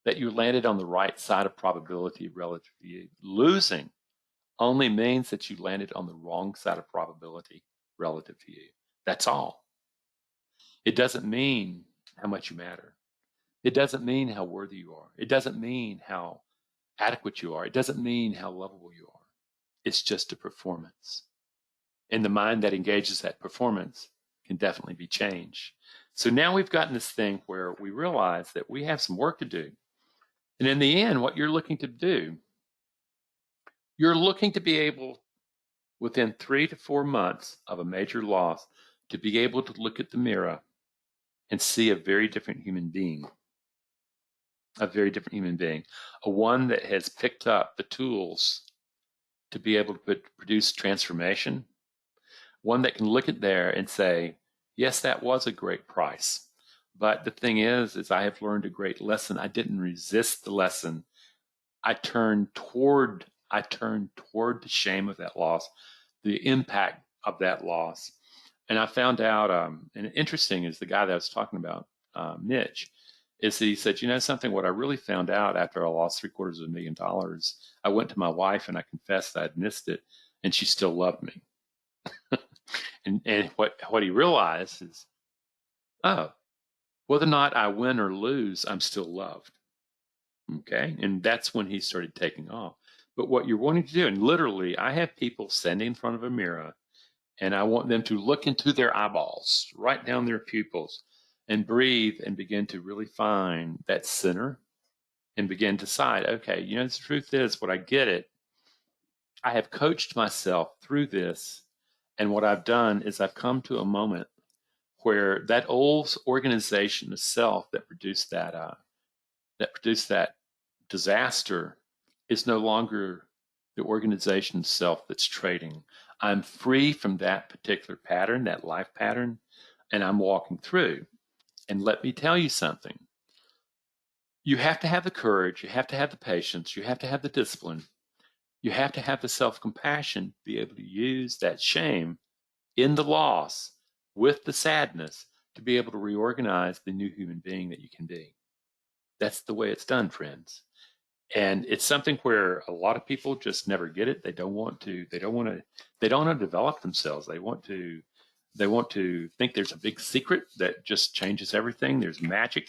Speaker 2: that you landed on the right side of probability relative to you. Losing only means that you landed on the wrong side of probability relative to you. That's all. It doesn't mean how much you matter. It doesn't mean how worthy you are. It doesn't mean how adequate you are. It doesn't mean how lovable you are. It's just a performance. And the mind that engages that performance can definitely be changed. So now we've gotten this thing where we realize that we have some work to do. And in the end, what you're looking to do, you're looking to be able, within 3 to 4 months of a major loss, to be able to look at the mirror and see a very different human being. A very different human being. A one that has picked up the tools to be able to produce transformation. One that can look at there and say, yes, that was a great price. But the thing is I have learned a great lesson. I didn't resist the lesson. I turned toward the shame of that loss, the impact of that loss. And I found out, and interesting is the guy that I was talking about, Mitch, is that he said, you know something, what I really found out after I lost $750,000, I went to my wife and I confessed I'd missed it, and she still loved me. and what he realized is, oh, whether or not I win or lose, I'm still loved. Okay. And that's when he started taking off. But what you're wanting to do, and literally, I have people standing in front of a mirror, and I want them to look into their eyeballs, right down their pupils, and breathe and begin to really find that center and begin to decide, okay, you know, the truth is, what I get it, I have coached myself through this. And what I've done is I've come to a moment where that old organization of self that produced that disaster is no longer the organization self that's trading. I'm free from that particular pattern, that life pattern, and I'm walking through. And let me tell you something. You have to have the courage, you have to have the patience, you have to have the discipline, you have to have the self-compassion to be able to use that shame in the loss with the sadness to be able to reorganize the new human being that you can be. That's the way it's done, friends. And it's something where a lot of people just never get it. They don't want to develop themselves. They want to think there's a big secret that just changes everything. There's magic.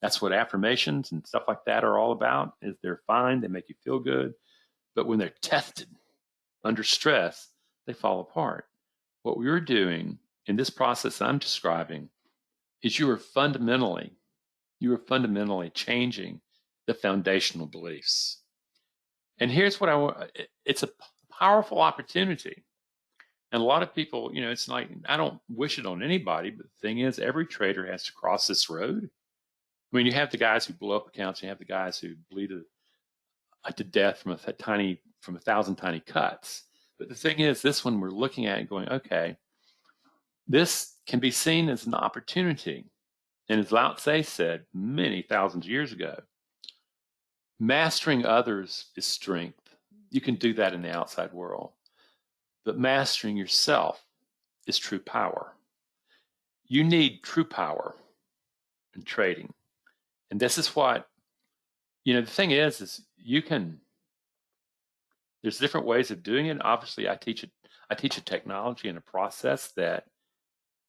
Speaker 2: That's what affirmations and stuff like that are all about. Is they're fine, they make you feel good, but when they're tested under stress, they fall apart. What we're doing in this process I'm describing is you are fundamentally changing the foundational beliefs. And here's what I want. It's a powerful opportunity. And a lot of people, you know, it's like, I don't wish it on anybody, but the thing is, every trader has to cross this road. I mean, you have the guys who blow up accounts, you have the guys who bleed to death from a thousand tiny cuts. But the thing is, this one we're looking at and going, okay, this can be seen as an opportunity. And as Lao Tse said many thousands of years ago, mastering others is strength. You can do that in the outside world. But mastering yourself is true power. You need true power in trading. And this is what, you know, the thing is you can, there's different ways of doing it. Obviously, I teach a technology and a process that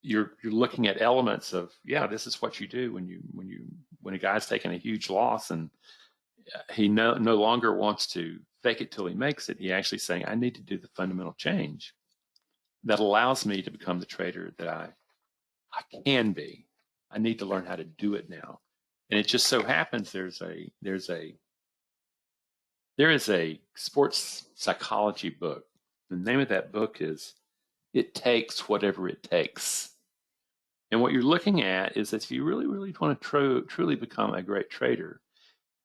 Speaker 2: you're looking at elements of, yeah, this is what you do when a guy's taking a huge loss and he no longer wants to fake it till he makes it. He actually saying, I need to do the fundamental change that allows me to become the trader that I can be. I need to learn how to do it now. And it just so happens there is a sports psychology book. The name of that book is It Takes Whatever It Takes. And what you're looking at is that if you really, really want to truly become a great trader,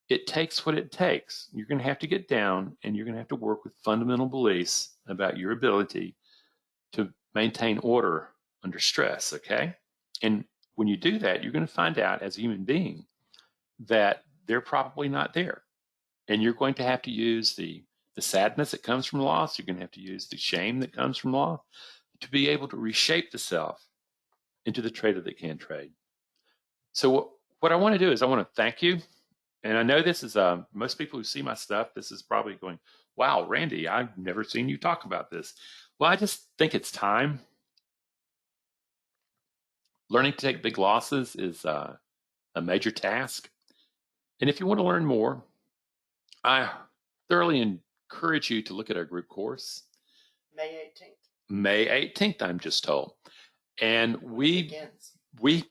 Speaker 2: it takes what it takes. You're going to have to get down and you're going to have to work with fundamental beliefs about your ability to maintain order under stress, okay? And when you do that, you're going to find out as a human being that they're probably not there. And you're going to have to use the sadness that comes from loss. You're going to have to use the shame that comes from loss to be able to reshape the self into the trader that can trade. So what I want to do is I want to thank you. And I know this is, most people who see my stuff, this is probably going, wow, Randy, I've never seen you talk about this. Well, I just think it's time. Learning to take big losses is a major task. And if you want to learn more, I thoroughly encourage you to look at our group course.
Speaker 3: May 18th.
Speaker 2: May 18th, I'm just told. And we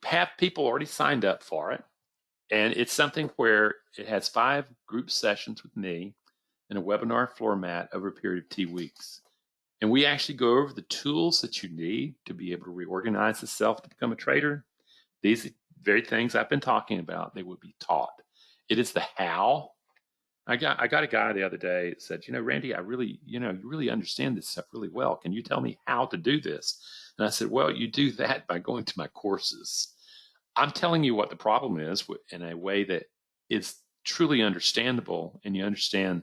Speaker 2: have people already signed up for it. And it's something where it has 5 group sessions with me in a webinar format over a period of 2 weeks. And we actually go over the tools that you need to be able to reorganize the self to become a trader. These very things I've been talking about, they will be taught. It is the how. I got a guy the other day that said, Randy, you really understand this stuff really well. Can you tell me how to do this? And I said, well, you do that by going to my courses. I'm telling you what the problem is in a way that is truly understandable, and you understand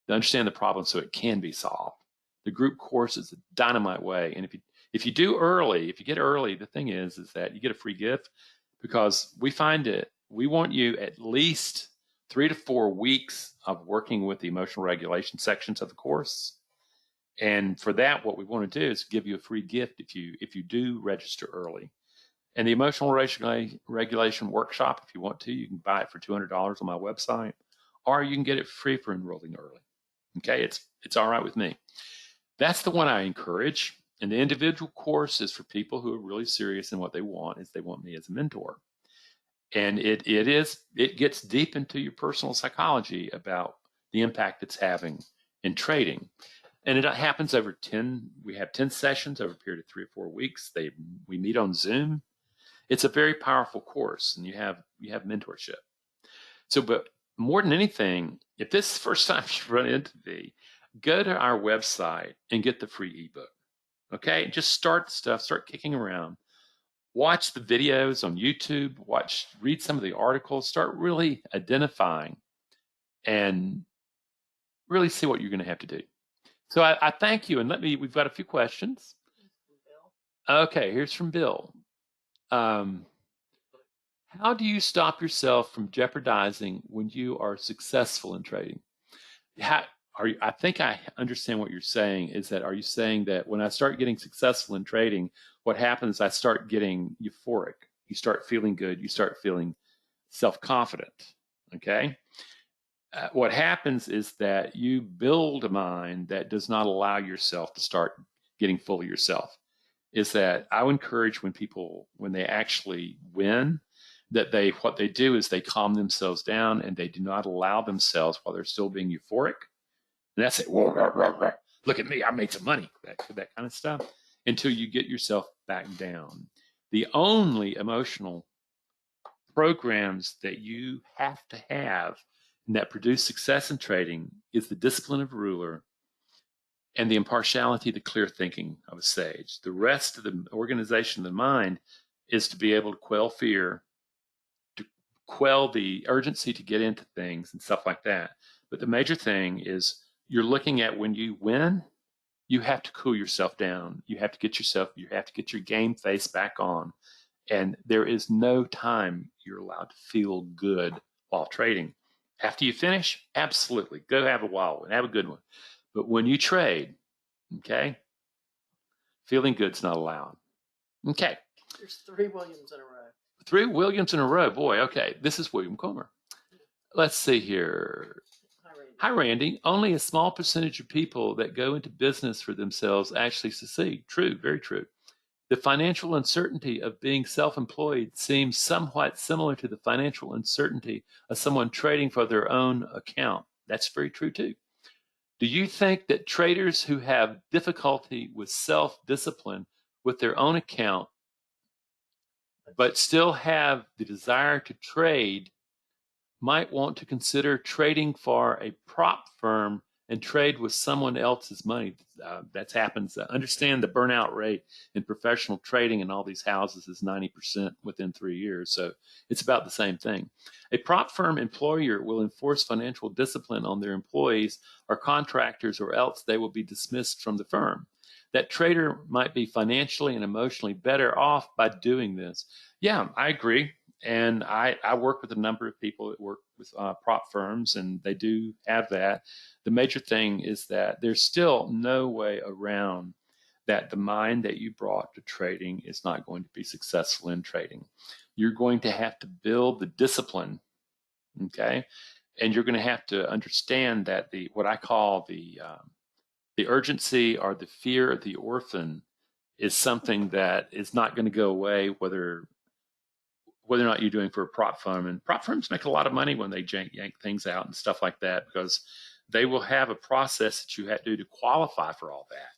Speaker 2: the problem so it can be solved. The group course is a dynamite way. And if you get early, the thing is that you get a free gift, because we want you at least 3 to 4 weeks of working with the emotional regulation sections of the course. And for that, what we want to do is give you a free gift if you do register early. And the emotional regulation workshop, if you want to, you can buy it for $200 on my website, or you can get it free for enrolling early. Okay, it's all right with me. That's the one I encourage. And the individual course is for people who are really serious, and what they want is they want me as a mentor. And it gets deep into your personal psychology about the impact it's having in trading. And it happens we have 10 sessions over a period of 3 or 4 weeks. We meet on Zoom. It's a very powerful course, and you have mentorship. So, but more than anything, if this is the first time you run into me, go to our website and get the free ebook. Okay, just start kicking around. Watch the videos on YouTube, read some of the articles, start really identifying and really see what you're going to have to do. So I thank you, and we've got a few questions. Okay, here's from Bill. How do you stop yourself from jeopardizing when you are successful in trading? I think I understand what you're saying. Are you saying that when I start getting successful in trading, what happens, I start getting euphoric. You start feeling good. You start feeling self-confident, okay? What happens is that you build a mind that does not allow yourself to start getting full of yourself. Is that I would encourage when they actually win, that what they do is they calm themselves down, and they do not allow themselves, while they're still being euphoric, and that's it, look at me, I made some money, that kind of stuff, until you get yourself back down. The only emotional programs that you have to have and that produce success in trading is the discipline of a ruler and the impartiality, the clear thinking of a sage. The rest of the organization of the mind is to be able to quell fear, to quell the urgency to get into things and stuff like that. But the major thing is you're looking at when you win, you have to cool yourself down. You have to get your game face back on. And there is no time you're allowed to feel good while trading. After you finish, absolutely, go have a wild one, have a good one. But when you trade, okay, feeling good's not allowed. Okay.
Speaker 3: There's 3 Williams in a row.
Speaker 2: 3 Williams in a row. Boy, okay. This is William Comer. Let's see here. Hi, Randy. Only a small percentage of people that go into business for themselves actually succeed. True, very true. The financial uncertainty of being self-employed seems somewhat similar to the financial uncertainty of someone trading for their own account. That's very true, too. Do you think that traders who have difficulty with self-discipline with their own account, but still have the desire to trade, might want to consider trading for a prop firm and trade with someone else's money? That happens. Understand the burnout rate in professional trading in all these houses is 90% within 3 years. So it's about the same thing. A prop firm employer will enforce financial discipline on their employees or contractors, or else they will be dismissed from the firm. That trader might be financially and emotionally better off by doing this. Yeah, I agree. And I work with a number of people that work with prop firms, and they do have that. The major thing is that there's still no way around that the mind that you brought to trading is not going to be successful in trading. You're going to have to build the discipline, okay? And you're going to have to understand that what I call the urgency or the fear of the orphan is something that is not going to go away whether or not you're doing for a prop firm. And prop firms make a lot of money when they yank things out and stuff like that, because they will have a process that you have to do to qualify for all that.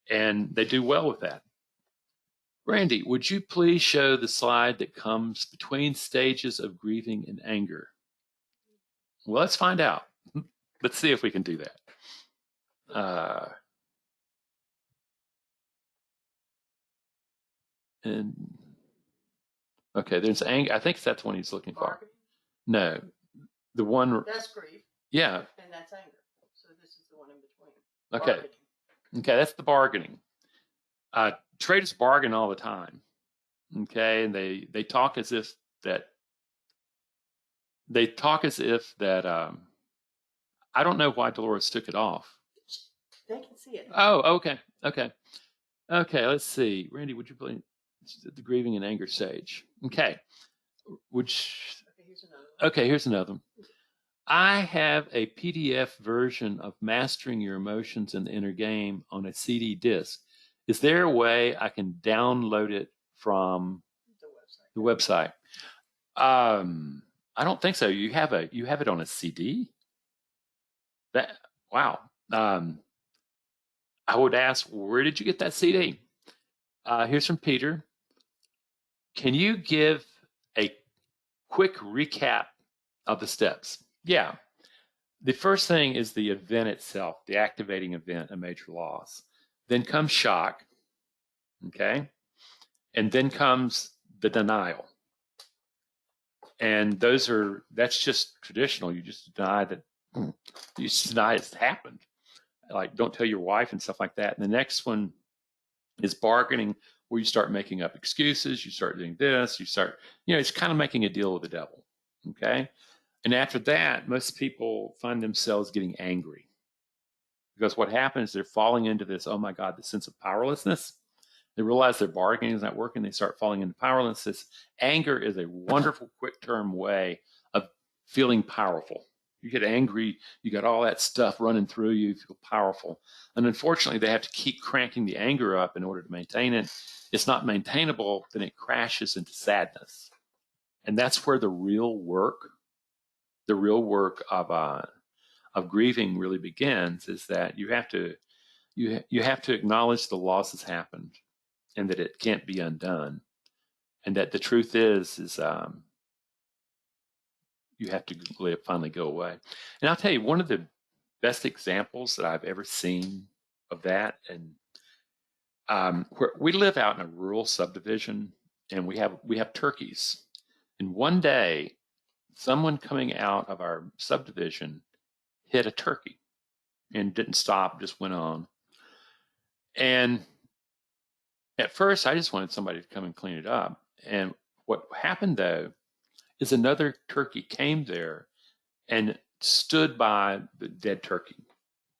Speaker 2: And they do well with that. Randy, would you please show the slide that comes between stages of grieving and anger? Well, let's find out. Let's see if we can do that. And okay, there's anger. I think that's one he's looking for. No, the one.
Speaker 3: That's grief.
Speaker 2: Yeah.
Speaker 3: And that's anger. So this is the one in between.
Speaker 2: Okay.
Speaker 3: Bargaining.
Speaker 2: Okay, that's the bargaining. Traders bargain all the time. Okay, and they talk as if that. They talk as if that. I don't know why Dolores took it off.
Speaker 3: They can see it.
Speaker 2: Oh, okay. Let's see. Randy, would you please the grieving and anger stage? Okay. Here's another one. I have a PDF version of Mastering Your Emotions in the Inner Game on a CD disc. Is there a way I can download it from the website? I don't think so. You have it on a CD? Wow. I would ask, where did you get that CD? Here's from Peter. Can you give a quick recap of the steps? Yeah. The first thing is the event itself, the activating event, a major loss. Then comes shock, okay? And then comes the denial. And that's just traditional. You just deny it's happened. Like, don't tell your wife and stuff like that. And the next one is bargaining, where you start making up excuses. You start doing this. It's kind of making a deal with the devil, okay? And after that, most people find themselves getting angry, because what happens, they're falling into this, oh my God, the sense of powerlessness. They realize their bargaining is not working. They start falling into powerlessness. Anger is a wonderful, quick-term way of feeling powerful. You get angry, you got all that stuff running through you, you feel powerful. And unfortunately, they have to keep cranking the anger up in order to maintain it. It's not maintainable, then it crashes into sadness. And that's where the real work of grieving really begins, is that you have to acknowledge the loss has happened and that it can't be undone. And that the truth is you have to let it finally go away. And I'll tell you, one of the best examples that I've ever seen of that, and where we live out in a rural subdivision, and we have turkeys. And one day, someone coming out of our subdivision hit a turkey and didn't stop, just went on. And at first, I just wanted somebody to come and clean it up. And what happened, though, is another turkey came there and stood by the dead turkey.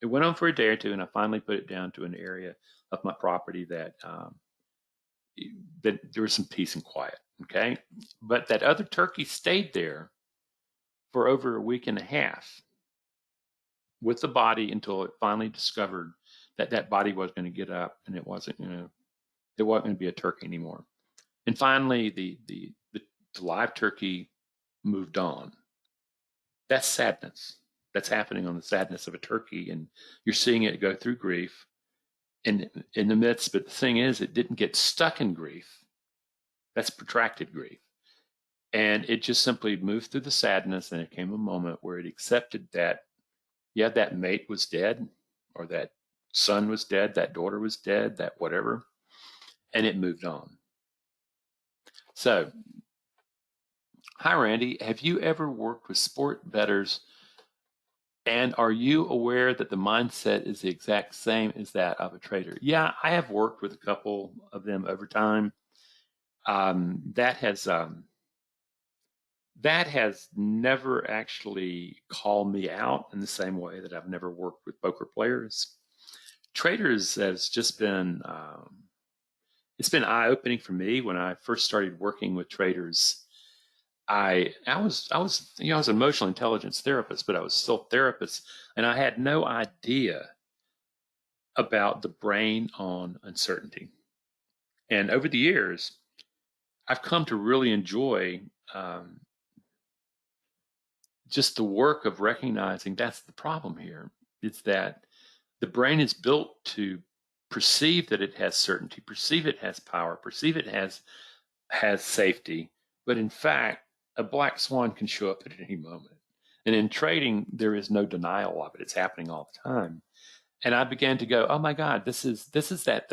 Speaker 2: It went on for a day or two, and I finally put it down to an area of my property that there was some peace and quiet, okay? But that other turkey stayed there for over a week and a half with the body until it finally discovered that body was going to get up, and it wasn't going to be a turkey anymore. And finally, the live turkey moved on. That's sadness. That's happening on the sadness of a turkey, and you're seeing it go through grief in the midst. But the thing is, it didn't get stuck in grief. That's protracted grief. And it just simply moved through the sadness, and it came a moment where it accepted that, yeah, that mate was dead, or that son was dead, that daughter was dead, that whatever, and it moved on. So, hi, Randy. Have you ever worked with sport bettors, and are you aware that the mindset is the exact same as that of a trader? Yeah, I have worked with a couple of them over time. That has never actually called me out in the same way that I've never worked with poker players. traders has just been it's been eye-opening for me. When I first started working with traders, I was I was an emotional intelligence therapist, but I was still a therapist, and I had no idea about the brain on uncertainty. And over the years, I've come to really enjoy just the work of recognizing that's the problem here. It's that the brain is built to perceive that it has certainty, perceive it has power, perceive it has safety, but in fact, a black swan can show up at any moment. And in trading, there is no denial of it. It's happening all the time. And I began to go, oh my God, this is that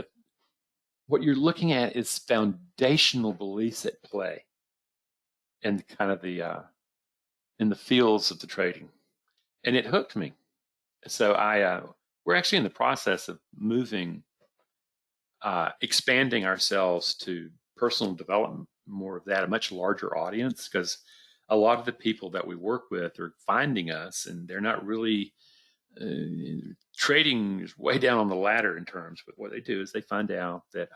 Speaker 2: what you're looking at is foundational beliefs at play and kind of the in the fields of the trading. And it hooked me. So we're actually in the process of moving, expanding ourselves to personal development, more of that, a much larger audience, because a lot of the people that we work with are finding us, and they're not really trading is way down on the ladder in terms. But what they do is they find out that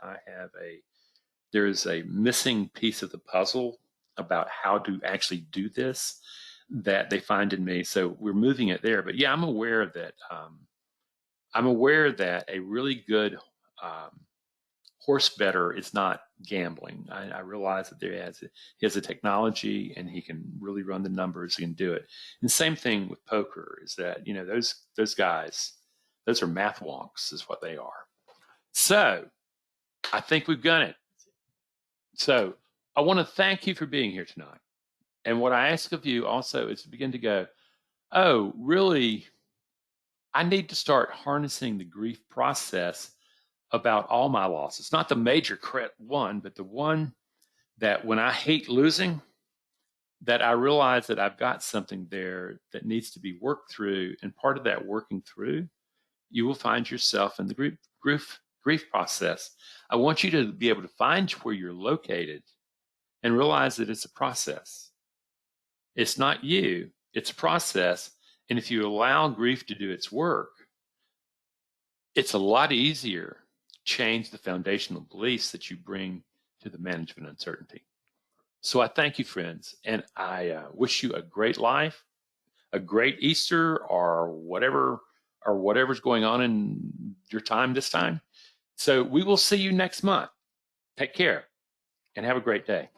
Speaker 2: there is a missing piece of the puzzle about how to actually do this that they find in me. So we're moving it there. But yeah, I'm aware that a really good horse bettor is not gambling. I realize that he has a technology and he can really run the numbers. He can do it. And same thing with poker is that, those guys, those are math wonks is what they are. So I think we've done it. So I want to thank you for being here tonight. And what I ask of you also is to begin to go, oh, really, I need to start harnessing the grief process about all my losses, not the major one, but the one that when I hate losing, that I realize that I've got something there that needs to be worked through. And part of that working through, you will find yourself in the grief process. I want you to be able to find where you're located and realize that it's a process. It's not you, it's a process. And if you allow grief to do its work, it's a lot easier to change the foundational beliefs that you bring to the management of uncertainty. So I thank you, friends, and I wish you a great life, a great Easter, or whatever's going on in your time this time. So we will see you next month. Take care and have a great day.